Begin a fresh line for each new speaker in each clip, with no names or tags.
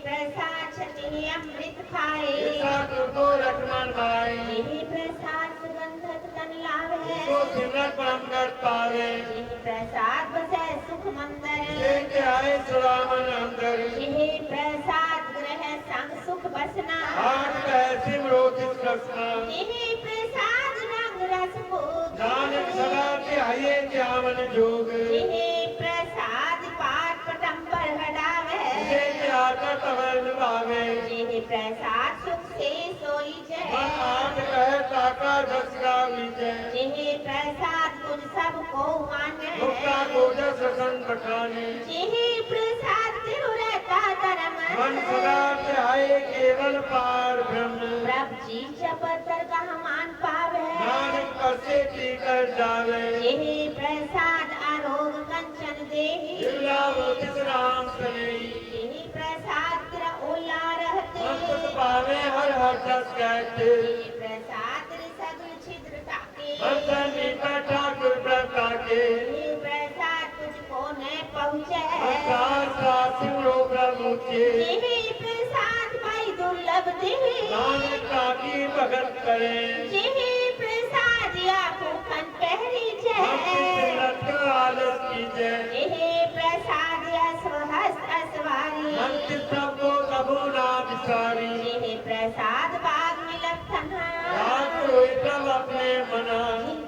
प्रसाद छति अमृत खाए
को रटमन माए
यही प्रसाद सुगंधत तन लावे
को सिमरन परम कर पावे
यही प्रसाद बसे सुख मंदिर
लेके आए सुरामन अंदर
यही प्रसाद ग्रह संग सुख बसना
आठ कह सिमरोतिस रसना
यही प्रसाद रंग रस भोग
नानक सदा ध्याये ध्यावन जोग
यही प्रसाद पाठ पटंबर हटावे
लेके आकर तवर निभावे
यही प्रसाद सुख से सोई
मन
जय
आठ कह ताका दसगा विजय
यही प्रसाद तुझ सबको माने
मुक्ता गोजस रसन बखाने
यही प्रसाद तिरु रहता धर्म
मन सदा ध्याये केवल पार ब्रह्म
प्रभ जी जपतर का मान पावे
नानक पसे पीकर जावे
यही प्रसाद आरोग कंचन देही
जिल्लावोतिस राम सनेई
यही प्रसाद तेरा ओला रहते
मंत्र पावे हर हर जस कहते
यही प्रसाद तेरे सगल छिद्र ताके
मंत्र नीता ठाकुर प्रभा के
यही प्रसाद तुझको न पहुँचे
प्रसाद का सिमरो प्रभु के
यही प्रसाद भाई दुर्लभ देही
नानक का की भगत करे
यही प्रसाद या भूखन पहरी
भक्ति
जय
सिमरत का आलस कीजय
यही प्रसाद या स्वहस्त असवारी
मंत्र सबको कबू ना विसारी
यही प्रसाद बाग मिलत तन्हा
रात रोई तब अपने मना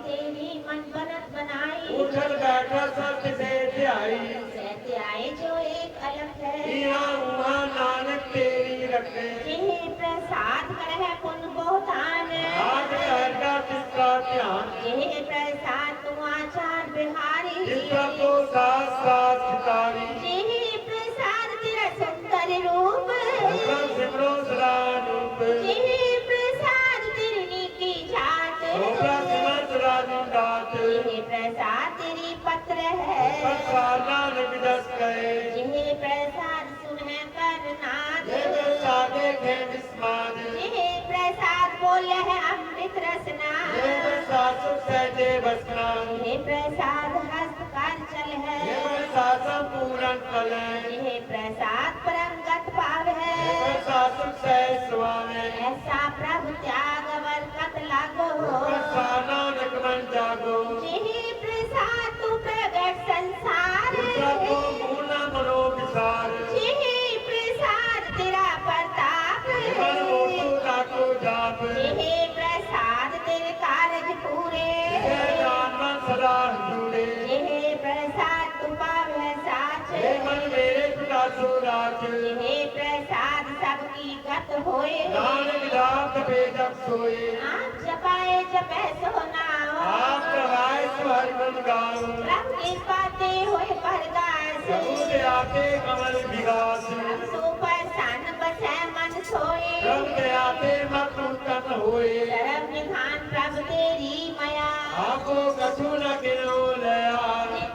तेरी मन बनत बनाई
उठल बैठा सत्य से ध्याई
सहते आए जो एक अलग है
यहाँ वहाँ नानक तेरी रखे
यही प्रसाद कर है पुन बहुतान
आज करता जिसका ध्यान
यही प्रसाद तुम आचार बिहारी
जिसका को साथ साथ सितारी
यही प्रसाद तेरा सुंदर रूप
उसका सिमरो सदा रूप
यही प्रसाद तेरी की जात
छोटा सिमर सदा निंदात
यही प्रसाद तेरी पत्र है
प्रसाद नानक जस कहे
यही प्रसाद सुने कर नाद
ये प्रसादे खेम स्माद
यही प्रसाद बोले है अमृत रसना
ये प्रसाद सुख सहजे बसना
यही प्रसाद हस्त कर चल है
ये प्रसाद संपूर्ण फल है
यही प्रसाद परम गत पाव
ये
है
प्रसाद सुख सह स्वामे
ऐसा प्रभु त्याग बरकत लागो
प्रसाद नानक मन जागो
यही प्रसाद तू प्रगट संसार
सबको पूर्ण मनो विसार
यही प्रसाद तेरा प्रताप
मन मोटू ताको जाप
यही प्रसाद तेरे कारज पूरे
ये जान मन सदा जुड़े
यही प्रसाद तू पावे साच
हे मन मेरे पिता सुराज
यही प्रसाद सबकी गत होए
नानक दात बेजक सोए
आप जपाए जपे सो नाम
आप कहाए सुहर गुण गाओ
प्रभु की बातें होए परगास
प्रभु के आते कमल विगास
प्रभु सो प्रसन्न बसे मन सोए
प्रभु के आते मत उत्तम होए
धर्म निधान प्रभु तेरी मया
आपको कछु न गिनो लया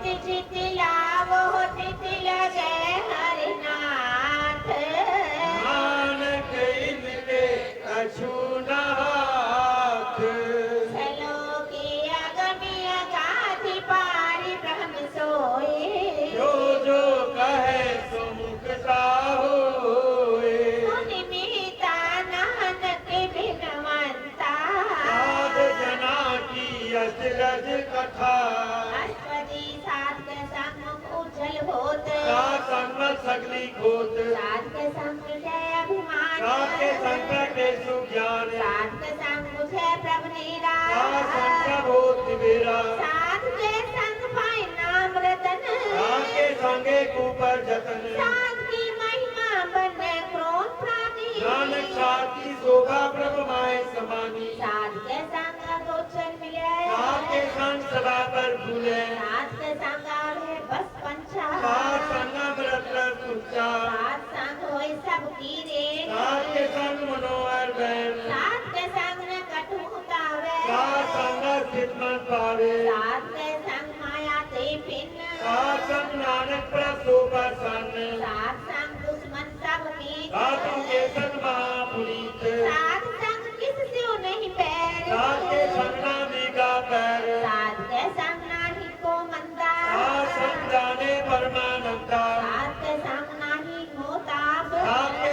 चित चित लावो चित लगे हरिनाथ
नानक इनके कछु न हाथ
चलो के अगमी अगाधि पारी ब्रह्म सोए
जो कहे सो मुक्ता होए
सुनिमिता नानक बिनवंता
साध जना की अचरज कथा
अष्टपदी सात के संग उछल होत
का संग सगली खोत
सात के संग जय अभिमान
साके संकट सुज्ञान
सात के संग मुझे प्रभु नीरा
का संग होत मेरा
सात के संग पाए नाम रतन
साके संगे ऊपर जतन
सात की महिमा बने क्रोध प्राणी
नानक साथी शोभा प्रभु माए समानी
सात के संग गोचर मिले
साके संग सदा पर भूले
सात के संग आवे बस पंचा
सात संग रत्न कुचा
सात संग होए सब की रे
साके संग मनोहर बैन
सात के संग न कटुतावे
सात संग खिदमत पावे
सात के संग माया ते भिन्न
सात संग नानक प्रभु प्रसन्न
सात संग दुश्मन सब की
सातों के संग महापुनीत
सात संग किस से नहीं पैर
सात के संग नामी का पैर
सात के संग नाही को मंदा
सात संग जाने परमानंदा
सात के संग नाही मोताब
सात के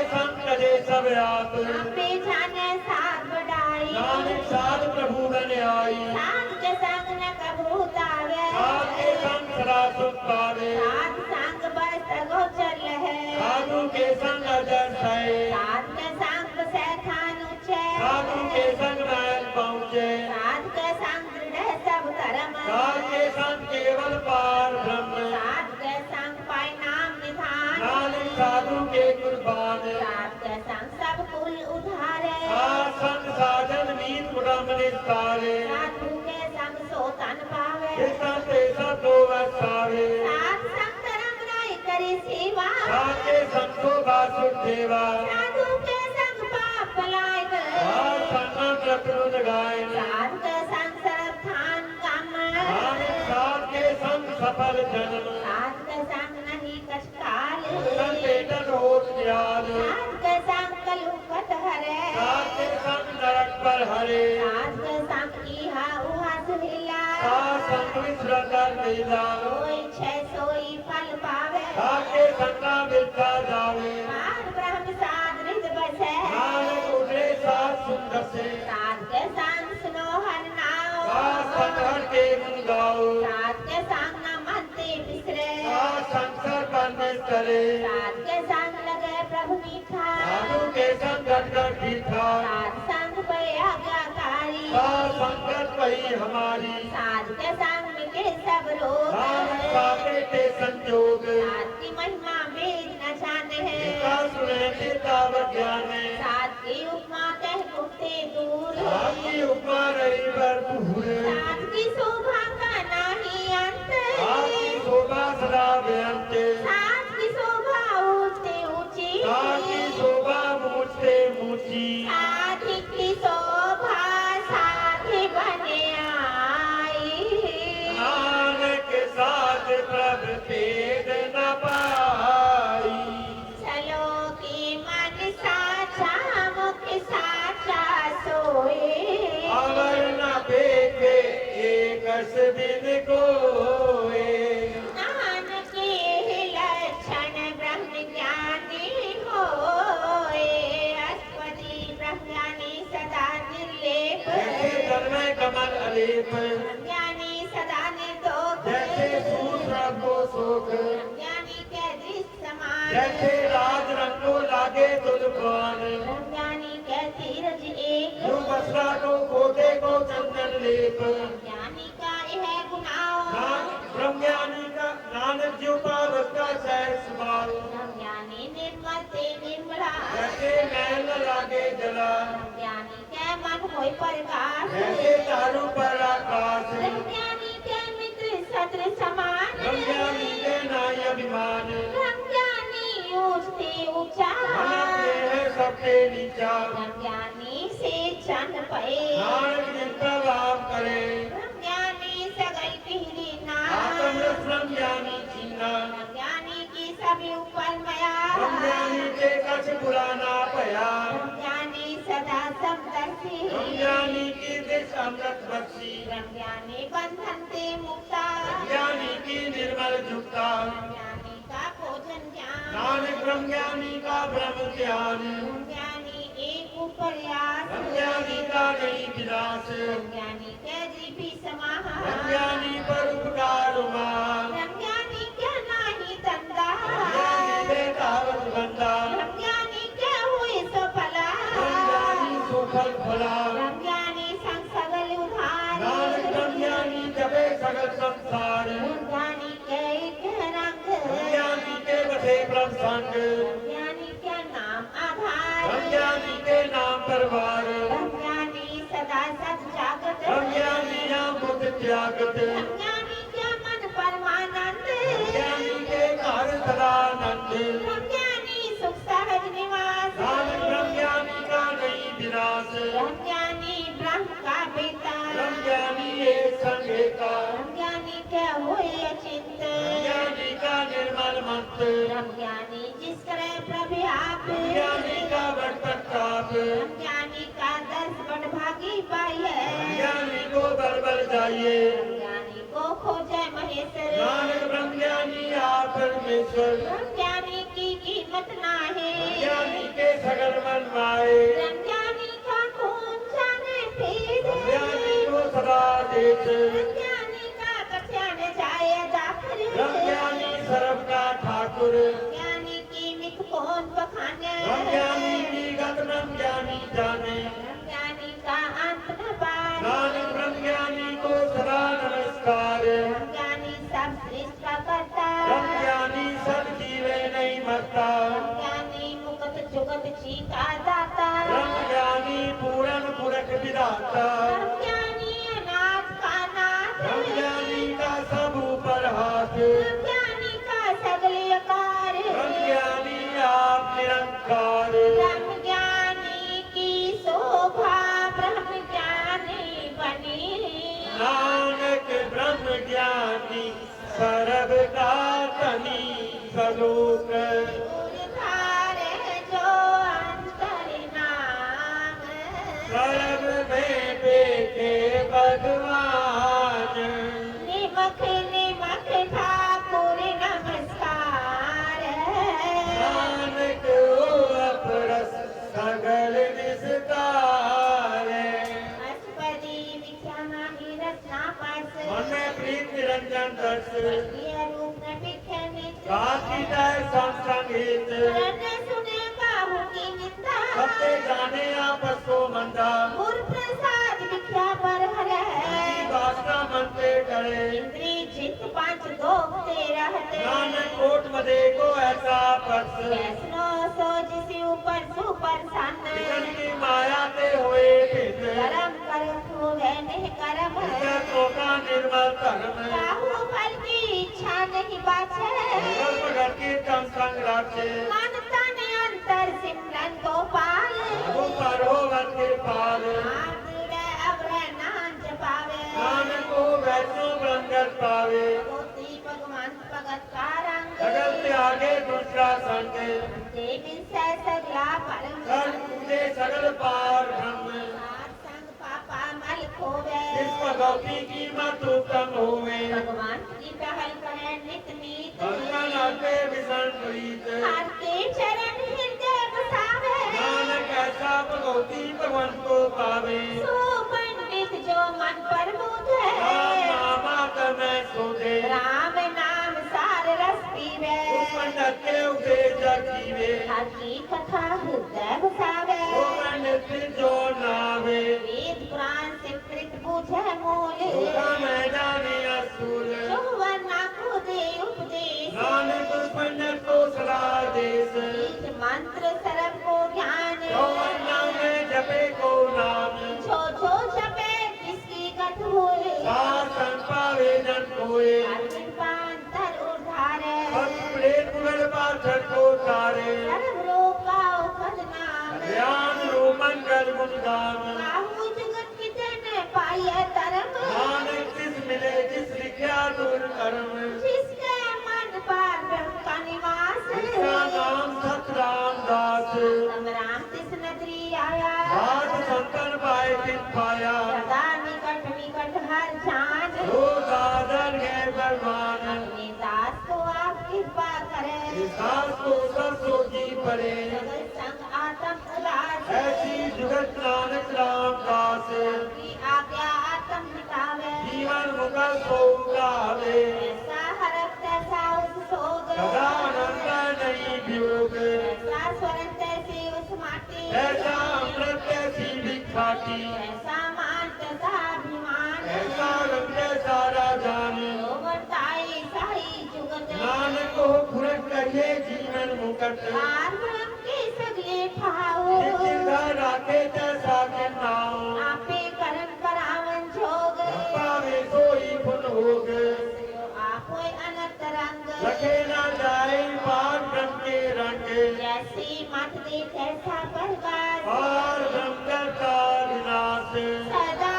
सब आप
आपे जाने साथ बढ़ाई
नानक साध प्रभु बन आई
साथ के संग न कबू तावे
साध के संग सदा सुख पावे
साथ संग बस गो चल है
साधु के संग अजर सहे
साथ के संग सैथान उछे
साधु के संग मैल पहुँचे
साथ के संग दृढ़ सब धर्म
साध के संग केवल पार ब्रह्म
साथ के संग पाई नाम निधान
नानक साधु के कुर्बान
साथ के संग सब कुल उधारे
साध संग साधन मीत कुटुंब निस्तारे
साधु के संग सोतन पावे
इस ते सब दो वसावे
साथ संग धर्म राय करे सेवा
साध के संग को बासुर देवा
साधु के संग पाप पलाय
साध संग प्रकृत गाय
साध के संग सर्वथान काम
नानक साध के संग सफल जन्म
साध के संग नहीं कष्टाल
संग पेटन होत ज्ञान
साध के संग कलुकत हरे
साध के संग नरक पर हरे
साध के संग इहा उहा सुहिला
साध संग विश्रदर लीला
सोई छे सोई फल पावे
साध के संग मिलता जावे
पार ब्रह्म साध रिद बसे
नानक उठे साध सुंदर से
साध के संग सुनो हर नाव
साध संग हर के गुण गाओ
साध के संग न मनते बिसरे
साध संग सर पर में करे
साध के संग लगे प्रभु मीठा
साधु के संग गट गट पीठा
साध संग पे आज्ञाकारी
साध संगत वही हमारी
साध के संग मिटे सब रोग
नानक साधे ते संजोग
साध की महिमा वेद न जाने
गीता
है
सुने किताब ज्ञान
साध की उपमा कह मुक्ति दूर
आपकी उपमा रही भरपूर
साध की शोभा का नाही अंत
आपकी शोभा सदा बेअंत
साध की शोभा ऊंची ऊंची
आपकी शोभा मूछते मूछी
साधिक की शोभा साधि बने आई
नानक साध प्रभ भेद न पाई
चलो की मन साचा मुख साचा सोए
अवर न देखे एक बिन कोए
नानक के लक्षण ब्रह्म ज्ञानी होए अस्पति ब्रह्म ज्ञानी सदा निर्लेप
जैसे तन्मय कमल अलेप
ज्ञानी सदा निर्दोष
जैसे सूत्र को सोख
ज्ञानी के दृश्य समान
जैसे राज रंगो लागे तुलपान
ज्ञानी के धीरज एक
जो बसरा को खोदे को चंदन लेप
ज्ञानी का यह गुनाह
ब्रह्मज्ञानी का नानक जो पावक का सहस बाल
ज्ञानी निर्मल ते निर्मला
जैसे मैल न लागे जला
ज्ञानी के मन होय प्रकाश
जैसे चारों पर आकाश
ज्ञानी के मित्र सत्र समान
ब्रह्मज्ञानी के नाय अभिमान
ज्ञानी ऊंचते ऊंचा
मनते है सबके नीचा
ज्ञानी से चन पे
नानक जिन प्रभाव करे
ज्ञानी सगल पीरी ना
आत्मरस ब्रह्मज्ञानी चीना
ज्ञानी की सभी ऊपर मया
ब्रह्मज्ञानी के कछ पुराना पया
ज्ञानी सदा समदर्शी
ब्रह्मज्ञानी की दिश अमृत बख्शी
ज्ञानी बंधन से मुक्ता
ज्ञानी की निर्मल जुक्ता
ज्ञानी का भोजन ज्ञान
नानक ब्रह्मज्ञानी का ब्रह्म ज्ञान
ज्ञानी एक प्रयास
ब्रह्मज्ञानी का नहीं विनाश
ज्ञानी के जीवी समाह
ब्रह्मज्ञानी पर उपकार उमा
ज्ञानी के नाही तंदा
ज्ञानी बेतावत बंदा
ज्ञानी के हुई सो फला
ब्रह्मज्ञानी सुफल फला
ज्ञानी संग सगल उधार
नानक ब्रह्मज्ञानी जपे सगल संसार
ज्ञानी के एक रंग
ब्रह्मज्ञानी के बसे ब्रह्म संग
ज्ञानी के नाम आधार
ब्रह्मज्ञानी के नाम परवार
ज्ञानी सदा सत जागत
ब्रह्मज्ञानी नाम बुद्ध त्यागत
ज्ञानी के मन परमानंद
ब्रह्मज्ञानी के घर सदानंद
ज्ञानी सुख सहज निवास
नानक ब्रह्मज्ञानी का नहीं विनाश
ज्ञानी ब्रह्म का पिता
ब्रह्मज्ञानी एक संगे का
ज्ञानी के हुई अचिंत
ब्रह्मज्ञानी का निर्मल मंत्र
ज्ञानी जिस करे प्रभु आप
ब्रह्मज्ञानी का बड़ प्रताप
ज्ञानी का 10 बड़ भागी पाई है
ब्रह्मज्ञानी को बरबर जाइए
ज्ञानी को खोजे महेश्वर
नानक ब्रह्मज्ञानी आप परमेश्वर
ज्ञानी की कीमत ना है
ब्रह्मज्ञानी के सगल मन कमाए
ज्ञानी का खून जाने फिर
ज्ञानी को सदा देश
ज्ञानी का कथन जाए दाखिल
ज्ञानी सर्व का ठाकुर
ज्ञानी की मित कौन बखाने
ज्ञानी की गत ब्रह्म ज्ञानी जाने
ज्ञानी का अंत न पाए
नानक ब्रह्म ज्ञानी को सदा नमस्कार
ज्ञानी सब सृष्टि का करता
ब्रह्म ज्ञानी सब जीवे नहीं मरता
ज्ञानी मुक्त जुगत जी का दाता
ब्रह्म ज्ञानी पूर्ण पुरख विधाता
ज्ञानी अनाथ का नाथ
ब्रह्म ज्ञानी का सब ऊपर हाथ
ज्ञानी का सगले आकार
ब्रह्म ज्ञानी आप निरंकार
ब्रह्म ज्ञानी की शोभा ब्रह्म ज्ञानी बनी
नानक ब्रह्म ज्ञानी सर्व का धनी सलोक
धारे जो अंतर नाम
सर्व में देखे भगवान
निमख निमख ठाकुर नमस्कार
नानक अपरस सगल विस्तार
अस्पदी विख्याना रचना पास
मन में प्रीत निरंजन दर्श
ये रूप न बिखने
काशी जाए संगीत
करने सुने काहू की निंदा
सत्य जाने आपस को मंदा
गुरु प्रसाद विख्या पर हरे
भाषा मन पे करे
इंद्री जित पांच दोगते रहते
नानक कोट मदे को ऐसा पक्ष
वैष्णो सो जिसी ऊपर सुपर सन
इतन की माया ते हुए भिन्न
करम करम हुए नहीं करम
जगतों का निर्मल धर्म
काहू फल की इच्छा नहीं बाछे
गर्भ घर की तम संग राचे
मन तन अंतर सिमरन गोपाल
ऊपर हो वर के पाल
आदुरे अवरे नाम जपावे
नानक को वैष्णो ब्रह्मगत पावे
गोती भगवान भगत का रंग
सगल से आगे दूसरा संग
देवी से सगला परम
कर पूजे सगल पार ब्रह्म
सार संग पापा मल खोवे
जिस भगवती की मत उत्तम होवे
भगवान की पहल करे नित नीत
भगवान आते विषण प्रीत
हर के चरण हृदय बसावे
नानक ऐसा भगवती भगवान को पावे
सो पंडित जो मन पर बुझे
राम नाम में सोधे
राम नाम सार रस पीवे
उस पंडित के उपदेश जीवे
हर की कथा हृदय बसावे
वो पंडित जो नावे
वेद पुराण से कृत बुझे मूल
उसका मैं जाने असूल
जो वरना खुदे उपदेश
नानक उस पंडित को सलाह देश
बीज मंत्र सर्व को ज्ञान
जो नाम में जपे को नाम
छो छो छपे जिसकी कथ भूल
शासन पावे जन कोए
अर्जुन पांतर उद्धारे
भक्त प्रेत मुगल पाथर को तारे
सर्व रोग का उपद नाम
ध्यान रो मंगल गुण गान
काहू जगत की जन पाइए धर्म
नानक जिस मिले जिस लिखा दूर कर्म
जिसके मन पर ब्रह्म का निवास
जिसका नाम सतराम दास
तम राम तिस नगरी आया
आज संतन पाए तिन पाया
सदा निकट निकट हर जान
दो दादर है बलवान
अपने दास को आप कृपा करें
दास को सब सोची पड़े
जगत संग आत्म उल्लास
ऐसी जुगत नानक राम दास
की आज्ञा आत्म मिटावे
जीवन मुगल को गावे
ऐसा हरक तैसा उस सोग
सदा आनंद नहीं वियोग
ऐसा स्वरण तैसी उस माटी
ऐसा अमृत ऐसी भिखाटी
ऐसा मान तैसा अभिमान
ऐसा रंग सारा जान
जो वर्ताई साई जुगत
नानक को फुरक रखे जीवन मुकट
पार ब्रह्म के सगले ठाओ
चिंता राखे तैसा के नाम
आपे करम करावन जोग
पावे सोई पुन होग
आपो अनंत रंग
रखे ना जाए पार ब्रह्म के रंग
जैसी मत दे कैसा प्रकाश
पार ब्रह्म करता विनाश
सदा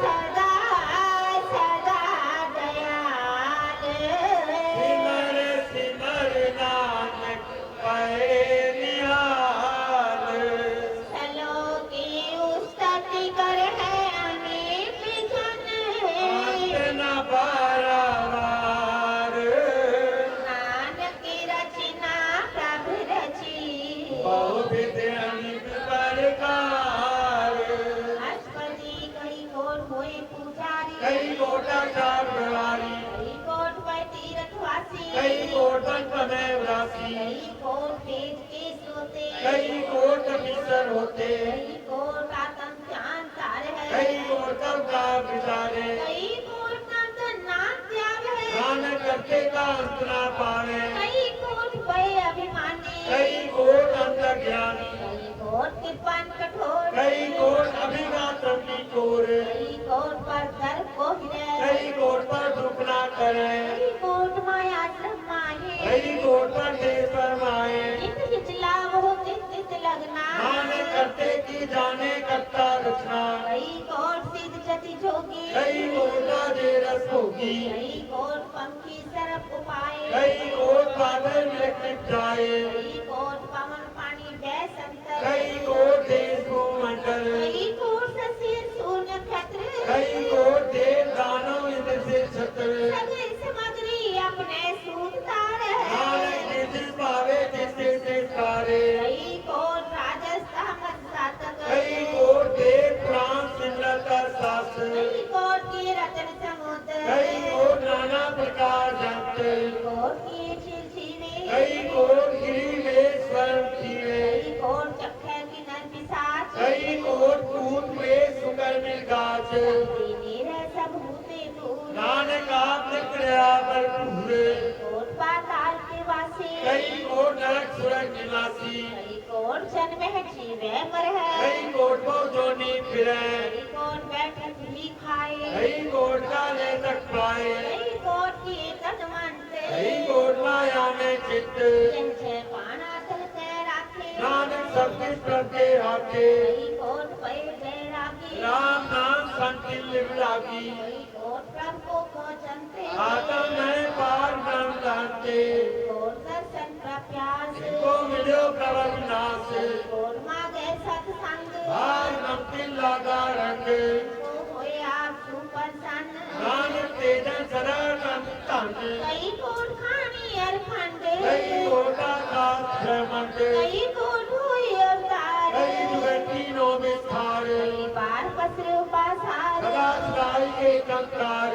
सदा सदा दयाल
सिमर सिमर नानक पाए निहाल
चलो की उस्तति कर है अनेक जन
अंत न पारावार
नानक की रचना प्रभु रची
बहुत अनेक दासी
कई कोट तेज के सोते
कई कोट अफिसर होते
कई कोट आत्म ज्ञान सार है
कई कोट तब का विचारे
कई कोट नाम नाम त्याग है
नानक करते का अंत ना पावे
कई कोट भय अभिमानी
कई कोट अंतर ज्ञानी
कई कोट कृपान कठोर
कई कोट अभिघातम की चोर
कई कोट पर कर को हिरे
कई कोट पर दुख ना करे
कई कोट माया श्रम माहे
कई कोट पर देश फरमाए
जित जित लाभ हो तित तित लगना
नानक करते की जाने करता रचना
कई कोट सिद्ध जति जोगी
कई कोटा दे रस भोगी
कई कोट पंखी सरप उपाय
कई कोट बादल में लिप जाए
कई कोट पवन पानी बैसंतर
कई कोट देश को मंडल
कई कोट ससीर सूर्य नक्षत्र
कई कोट देव दानव इंद्र से छत्र
सगळे सामग्री अपने सूत तार है
नानक जिस पावे जिससे से सारे
कई कोट राजस्था मत्सातक
कई कोट देव प्राण सिमरन कर शास्त्र
कई कोट की रतन समुद्र
कई कोट नाना प्रकार जंत
कई कोट की छिलछिले
कई कोट गिरी में स्वर्ण जीवे
कई कोट चक्कर की नर पिशाच
कई कोट कूट में सुकर मिल गाछ
नीरे सब भूते दूर
नानक आप निकलया भरपूर
कोट पाताल के वासी
कई कोट नरक सुरक निवासी
कई कोट जन्म है जीवे मर है
कई कोट को जोनी फिरे
कई कोट बैठक ही खाए
कई कोट का ले तक पाए
कई कोट की तन मानते
कई कोट माया में चित्त
जिनसे पाना तहते राखे
नानक सब किस प्रभ के हाथे
कई कोट पे बैरागी
राम नाम संति लिव लागी
कई कोट प्रभु को जनते
आत्म में पार ब्रह्म जानते
कोट दर्शन प्रप्यास
जिनको मिलो प्रभु नाश
कोट मागे सत्संग
भार नमति लागा रंग
को होए आप सुप्रसन्न
नानक तेजन सदा कम तन
कई कोट खानी अरखंड
कई कोटा का श्रमंड
कई कोट हुई अवतार
कई जुगती नो विस्तार
कई बार पसरे उपासार
सदा सदाई के कंकार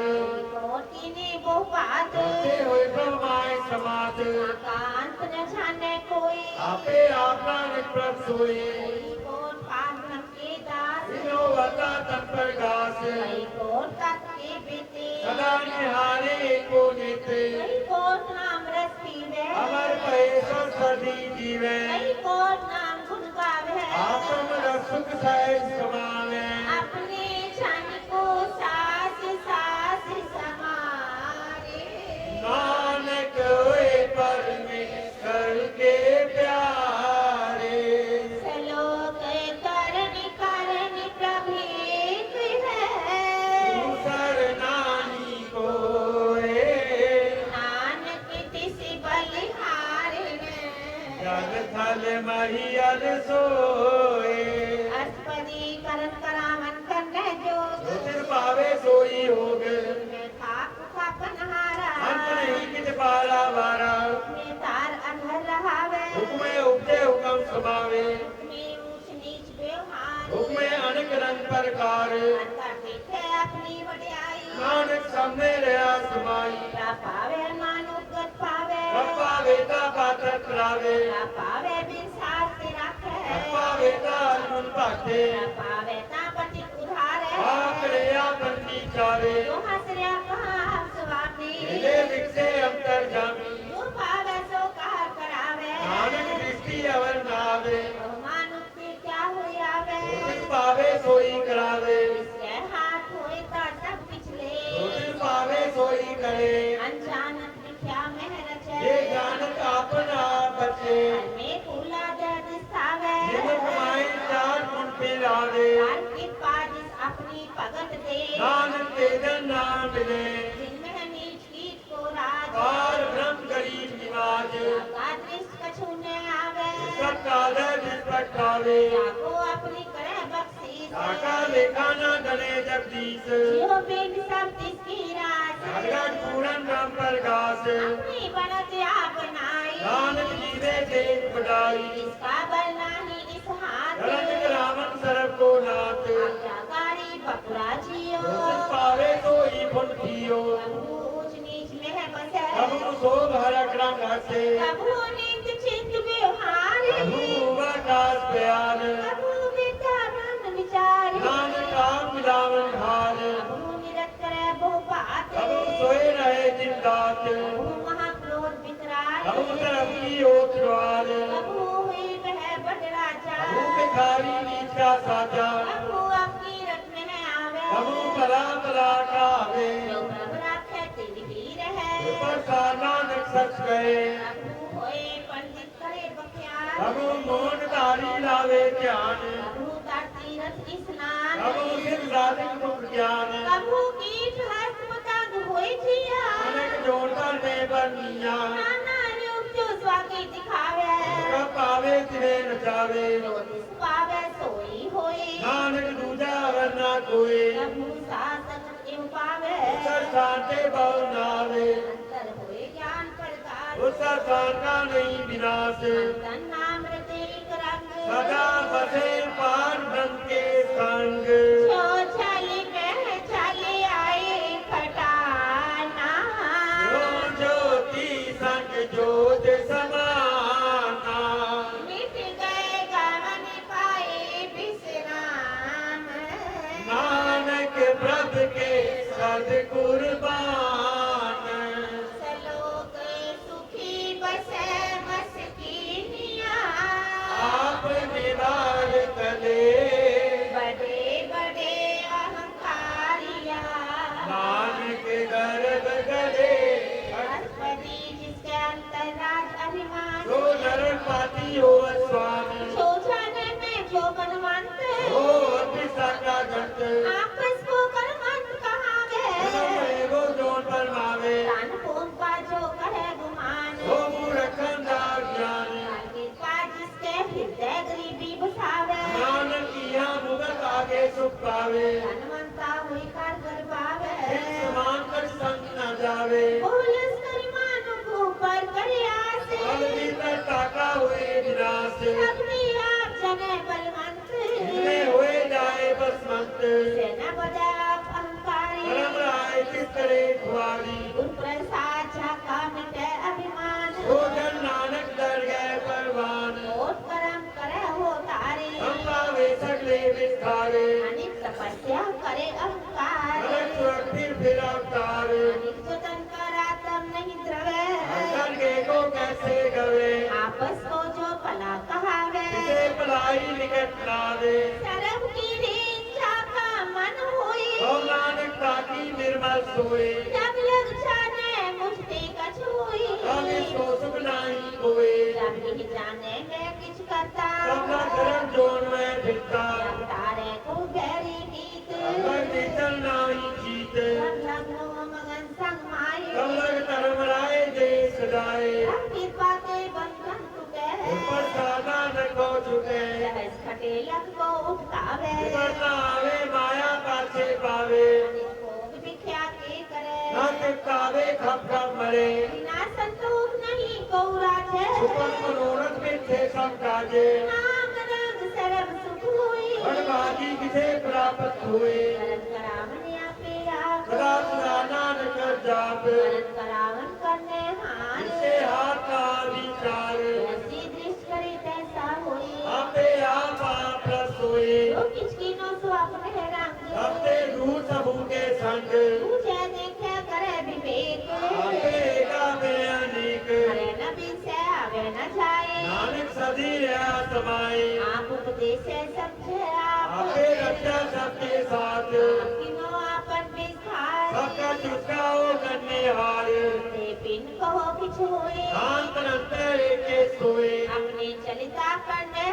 कोटि ने वो बात
करते हुए ब्रह्माय समाज
कांत न जाने कोई
आपे आपना निप्रभ सोई
कई कोट पावन के दास
इनो वता तन पर घास
कई कोट तत् के बीते
सदा निहारे एको नीते
कई कोट नाम रस पीवे
अमर पहेश्वर सदी जीवे
कई कोट नाम गुण गावे
आत्म रसुख सहज समावे
अपने जन को सास सास समारे
नानक होए परमेश्वर के प्यारे
सलोक करण करण प्रभेद है
दूसर नानी कोए
नानक तिसि बलिहार
जल थल महियल सोए
अष्टपदी करन करावन करने जो
जो सिर पावे सोई होग
में थाक खापन हारा
अंत नहीं कित पारा वारा
में तार अनहर रहावे
हुक्मे उपजे हुक्म समावे
में ऊंच नीच व्यवहार
हुक्मे अनेक रंग प्रकार
अंतर दिखे अपनी वड्याई
नानक सामने रहा समाई
पावे मानुष गत पावे
रप्पा वेता पात्र करावे
पावे बिन सास से रखे
रप्पा वेता अर्जुन पाटे
पावे तापति उधारे
आकरे आपंती चारे
जो हसरिया कहा हम स्वामी
मिले विकसे अंतर जामी
जो पावे सो कहा करावे
नानक दृष्टि अवर नावे
मानुष की क्या हुई आवे
जिस पावे सोई करावे
इसके हाथ हुई तो सब पिछले
जिस पावे सोई करे
अनजानत मिथ्या में रचे
ये जानत अपना बचे
में फूला दर्द सावे
जिन कमाई चार गुण पिलावे
तार की पाजिश अपनी भगत दे
नानक तेजन नाम मिले
जिनमें नीच कीट को राज
और ब्रह्म गरीब निवाज
का दृष्ट कछु न आवे
सब कादर जिस पटावे
जाको अपनी करे बख्शीश
काका लेखाना गणे जगदीश
जियो बेट सब तिसकी राज
जगत पूरन ब्रह्म प्रकाश
अपनी बनत आप बनाई
नानक जीवे देख बढ़ाई
इसका बलना ही इस हाथ
धरम रामन सरब को नाथ
जागारी बपुरा जियो
जिस पावे सोई पुन कियो
प्रभु ऊंच नीच में है बसे
प्रभु शोभ हरक रंग हसे
प्रभु नित्य
दात
कबहू महाक्रोध विकराल
कबू धर्म की ओट ज्वाल
कबहू हुई वह बडरा
कबू
चाल
भिखारी नीच का साजा
कबहू अपनी रट में आवे
कबू भला भला खावे
जो प्रभ राखे तिन ही रहे
पर नानक सच कहे
कबहू होए पंडित करे बख्याल
कबू मोन धारी लावे ध्यान
कबहू तीरथ स्नान
कबू सिर साधिक मुख ज्ञान
कबहू कीट हस्त पतंग होए जिया
अनेक जोड़ पर में बनिया
नाना रूप जो स्वाके दिखावे
कब पावे तिरे नचावे
जो तिस पावे सोई होए
नानक दूजा वरना कोई
कबहू सासत एव पावे
सर शांते बहु नावे
अंतर होए ज्ञान प्रकाश
उस स्थान का नहीं विनाश
तन नाम रते एक रंग
सदा बसे पार ब्रह्म के संग
जो चले बह चले आए खटाना
जो ज्योति संग ज्योत समाना
मिट गए गमन पाए विश्राम
नानक प्रभु के सद कुर्बान
सलोक सुखी बसे मस्किनिया
आप निवार कले
बड़े बड़े अहंकारिया
नानक गर्भ गले
बृहस्पति जिसके अंतर्राज अभिमान
जो नरक पाती हो स्वामी
सो जाने में जो बनवंत
हो अतिशा का गंत
आपस को कर्मंत कहावे
वो जोन पर मावे
दान पुण्य का जो कहे गुमान
हो मूर्खन दार ज्ञान
कृपा जिसके हृदय गरीबी बसावे
नानक किया मुगत आगे सुख पावे
धनवंता हुई कर कर पावे
समान कर संग न जावे
बोलस करिमानु को पर करे आसे
बल भीतर टाका हुए विनाश
अपनी आप जने बलवंत
इसमें हुए जाए बसमंत
सेना बजा अहंकारी
परम राय किस करे खुआरी
गुर प्रसाद झाका मिटे अभिमान
हो जन नानक दर गए परवान
कोट करम करे हो तारे
हम पावे सगले विस्तारे
अनिक तपस्या करे अहंकार
अलग सुरक्षित फिर अवतार
अनिक जतन करा तम नहीं द्रवे
अंतर के को कैसे गवे
आपस को जो पला कहावे
इसे भलाई निकट लावे
शर्म की रीछा का मन हुई
हम नानक ताकी निर्मल सोए
जब लग जाने मुझते कछुई
हम इसको सुख नहीं कोई
जब नहीं जाने मैं किछ करता
सबका धर्म जोन में फिरता
जब तारे को गहरी नीत
अगर निचल नहीं जीते
जब लग्नो मगन संग माये
कब लग धर्म राय देश जाए
जब कृपा के बंधन टूटे
ऊपर सादा न को चुके
सहज खटे लग को उठकावे
वरना आवे माया पाछे पावे
भोग विख्याति करे
न तिपकावे खप खप मरे
बिना संतोष नहीं गौरा है
ऊपर मनोरथ मिथे सब काजे
नाम रंग सरब सुख हुई
बड़बाजी किसे प्राप्त हुए
करन करावन या पीड़ा
सदा सदा नानक जाप
करन करावन करने हार
इसे हाथ का विचार
ऐसी दृष्टि करे तैसा होई
आपे आप रसोई
जो किसकी नो सो अपने रंग
सबते दूर सबू के संग
तुझे देखे करे विवेक
आपे एका में अनेक
करे न बिसे आवे न जाए
नानक सदी रहा समाए
आप उपदेश समझे आप
आपे रक्षा सबके साथ
किनो आपन विस्तार
सबका चुकाओ करने हार
ते पिन कहो किछ होए
शांत अंतर के सोए
अपने चलिता करने